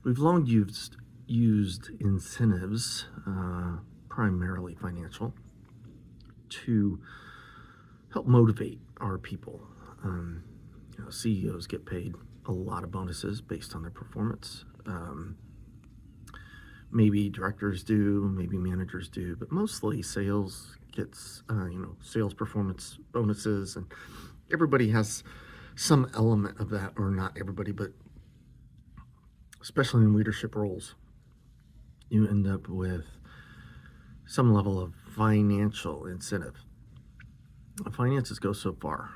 We've long used incentives, primarily financial, to help motivate our people. CEOs get paid a lot of bonuses based on their performance. Maybe directors do, maybe managers do, but mostly sales gets, sales performance bonuses, and everybody has some element of that, or not everybody, but especially in leadership roles, you end up with some level of financial incentive. Finances go so far,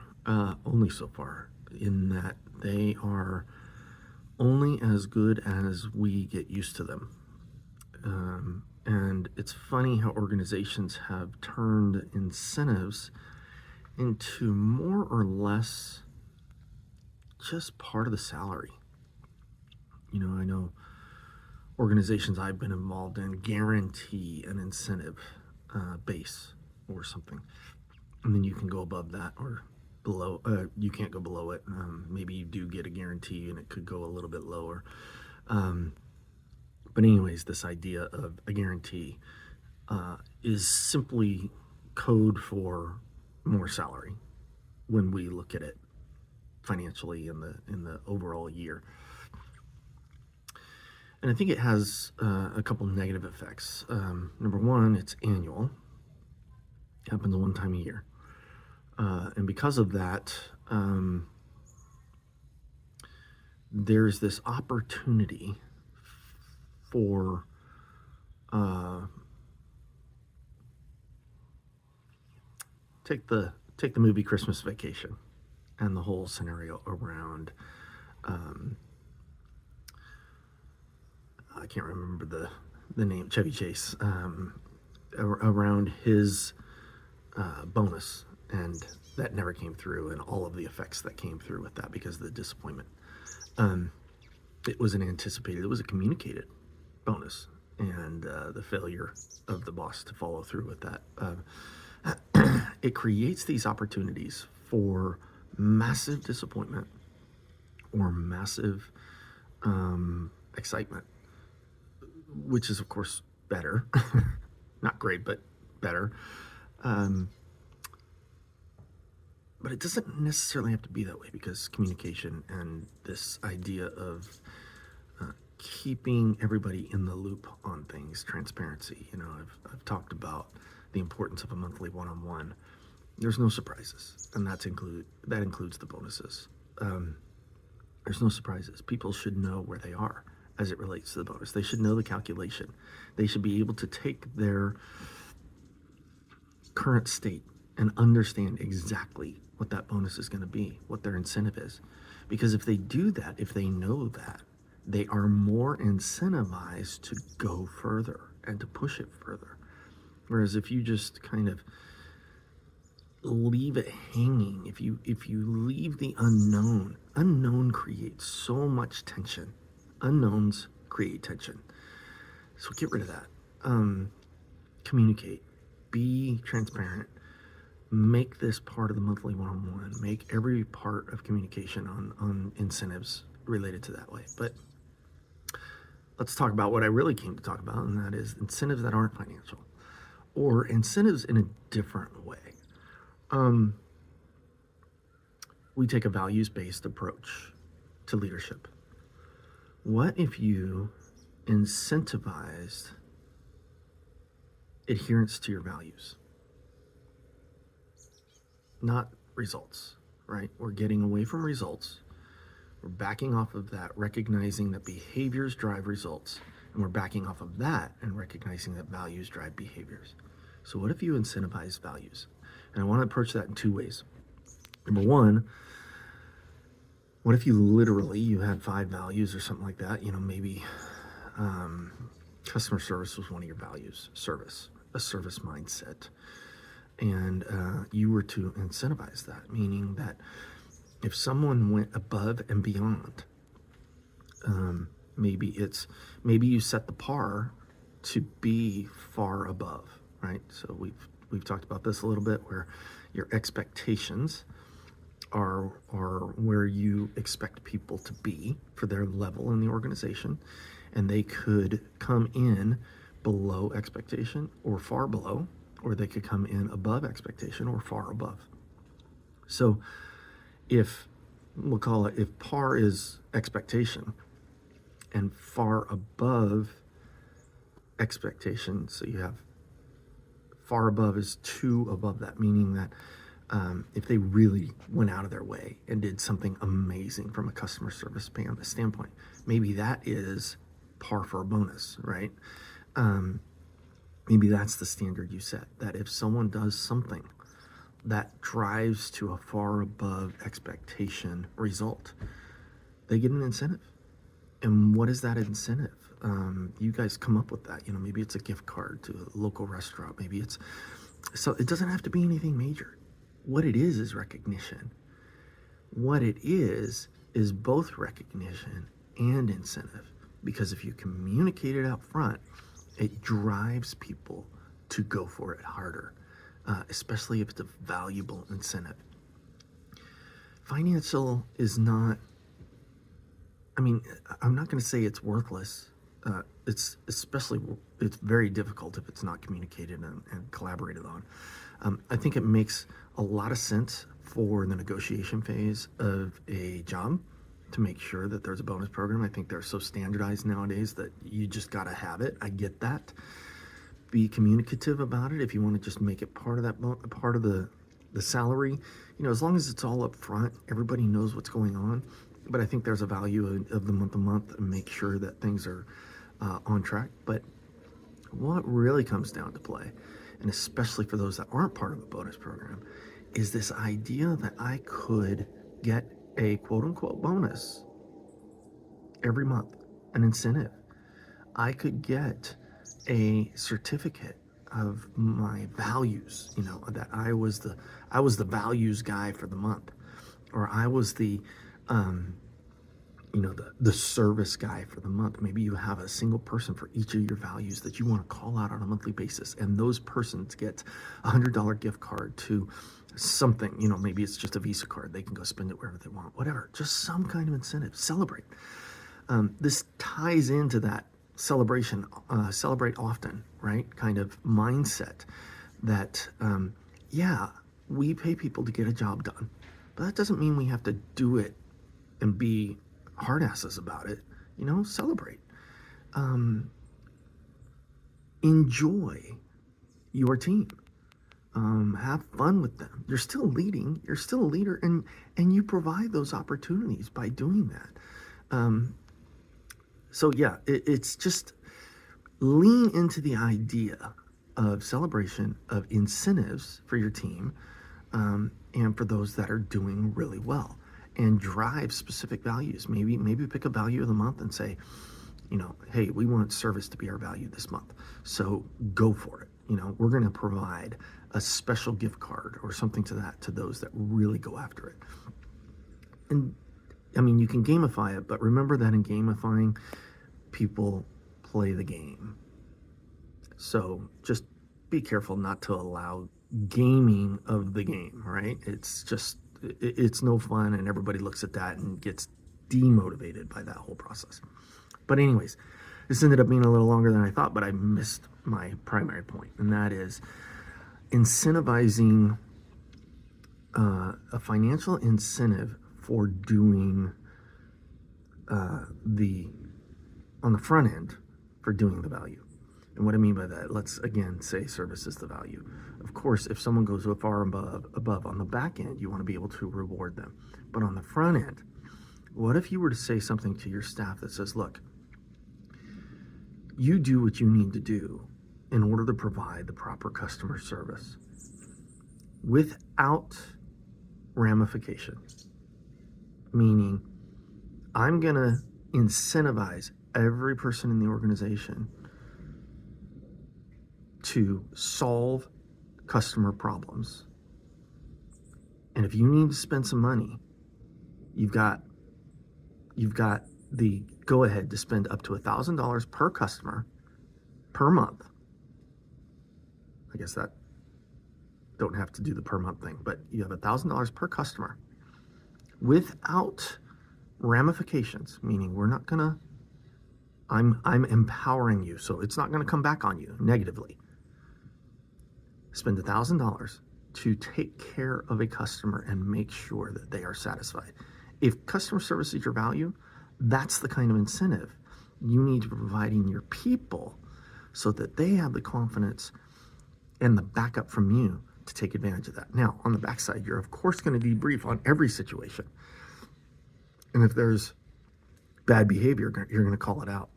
only so far, in that they are only as good as we get used to them. And it's funny how organizations have turned incentives into more or less just part of the salary. I know organizations I've been involved in guarantee an incentive base or something, and then you can go above that or below. You can't go below it. Maybe you do get a guarantee, and it could go a little bit lower. But anyways, this idea of a guarantee is simply code for more salary when we look at it financially in the overall year. And I think it has a couple negative effects. Number one, it's annual. It happens one time a year. And because of that, there's this opportunity for take the movie Christmas Vacation and the whole scenario around I can't remember the name, Chevy Chase, around his bonus, and that never came through, and all of the effects that came through with that because of the disappointment. It was it was a communicated bonus, and the failure of the boss to follow through with that. It creates these opportunities for massive disappointment or massive excitement, which is, of course, better. Not great, but better. But it doesn't necessarily have to be that way, because communication and this idea of keeping everybody in the loop on things, transparency. I've talked about the importance of a monthly one-on-one. There's no surprises, and that includes the bonuses. There's no surprises. People should know where they are as it relates to the bonus. They should know the calculation. They should be able to take their current state and understand exactly what that bonus is going to be, what their incentive is. Because if they do that, if they know that, they are more incentivized to go further and to push it further. Whereas if you just kind of leave it hanging, if you leave the unknown creates so much tension. Unknowns create tension. So get rid of that. Communicate. Be transparent. Make this part of the monthly one-on-one. Make every part of communication on incentives related to that way. But let's talk about what I really came to talk about, and that is incentives that aren't financial, or incentives in a different way. We take a values-based approach to leadership. What if you incentivized adherence to your values? Not results, right? We're getting away from results. We're backing off of that, recognizing that behaviors drive results. And we're backing off of that and recognizing that values drive behaviors. So what if you incentivize values? And I want to approach that in two ways. Number one, what if you had 5 values or something like that? Maybe customer service was one of your values, a service mindset. And you were to incentivize that, meaning that if someone went above and beyond, maybe you set the par to be far above, right? So we've talked about this a little bit, where your expectations are where you expect people to be for their level in the organization, and they could come in below expectation or far below, or they could come in above expectation or far above. So if we'll call it, if par is expectation and far above expectation, so you have far above is 2 above that, meaning that if they really went out of their way and did something amazing from a customer service standpoint, maybe that is par for a bonus, right? Maybe that's the standard you set, that if someone does something that drives to a far above expectation result, they get an incentive. And what is that incentive? You guys come up with that. Maybe it's a gift card to a local restaurant. Maybe it's, so it doesn't have to be anything major. What it is recognition. What it is both recognition and incentive. Because if you communicate it out front, it drives people to go for it harder, especially if it's a valuable incentive. Financial is not, I'm not going to say it's worthless. It's very difficult if it's not communicated and collaborated on. I think it makes a lot of sense for the negotiation phase of a job to make sure that there's a bonus program. I think they're so standardized nowadays that you just got to have it. I get that. Be communicative about it if you want to just make it part of that, part of the salary. As long as it's all up front, everybody knows what's going on. But I think there's a value of the month to month and make sure that things are on track. But what really comes down to play, and especially for those that aren't part of a bonus program, is this idea that I could get a quote unquote bonus every month, an incentive. I could get a certificate of my values, that I was the values guy for the month, or I was the service guy for the month. Maybe you have a single person for each of your values that you want to call out on a monthly basis, and those persons get $100 gift card to something. Maybe it's just a Visa card. They can go spend it wherever they want, whatever. Just some kind of incentive. Celebrate. This ties into that celebration, celebrate often, right? Kind of mindset that, we pay people to get a job done, but that doesn't mean we have to do it and be hard asses about it. Celebrate. Enjoy your team. Have fun with them. You're still leading. You're still a leader, and you provide those opportunities by doing that. It's just lean into the idea of celebration, of incentives for your team, and for those that are doing really well, and drive specific values. Maybe pick a value of the month and say, hey, we want service to be our value this month, so go for it. We're going to provide a special gift card or something to those that really go after it. And you can gamify it, but remember that in gamifying, people play the game. So just be careful not to allow gaming of the game, right? It's no fun, and everybody looks at that and gets demotivated by that whole process. But anyways, this ended up being a little longer than I thought, but I missed my primary point, and that is incentivizing a financial incentive for doing on the front end for doing the value. And what I mean by that, let's again say service is the value. Of course, if someone goes far above on the back end, you want to be able to reward them. But on the front end, what if you were to say something to your staff that says, look, you do what you need to do in order to provide the proper customer service without ramifications. Meaning, I'm going to incentivize every person in the organization to solve customer problems. And if you need to spend some money, you've got the go ahead to spend up to $1,000 per customer per month. I guess that don't have to do the per month thing, but you have $1,000 per customer without ramifications, meaning we're not gonna, I'm empowering you, so it's not gonna come back on you negatively. Spend $1,000 to take care of a customer and make sure that they are satisfied. If customer service is your value, that's the kind of incentive you need to provide in your people so that they have the confidence and the backup from you to take advantage of that. Now, on the backside, you're of course going to debrief on every situation. And if there's bad behavior, you're going to call it out.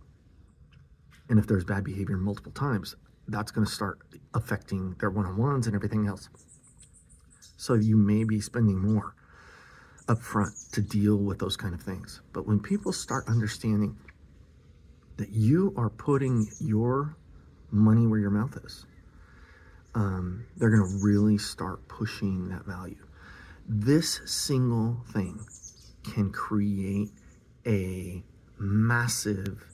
And if there's bad behavior multiple times, that's going to start affecting their one-on-ones and everything else. So you may be spending more upfront to deal with those kind of things. But when people start understanding that you are putting your money where your mouth is, they're going to really start pushing that value. This single thing can create a massive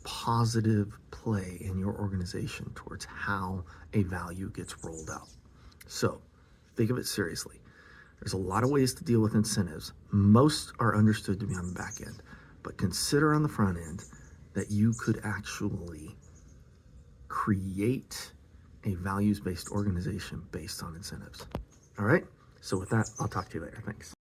positive play in your organization towards how a value gets rolled out. So think of it seriously. There's a lot of ways to deal with incentives. Most are understood to be on the back end, but consider on the front end that you could actually create a values-based organization based on incentives. All right? So with that, I'll talk to you later. Thanks.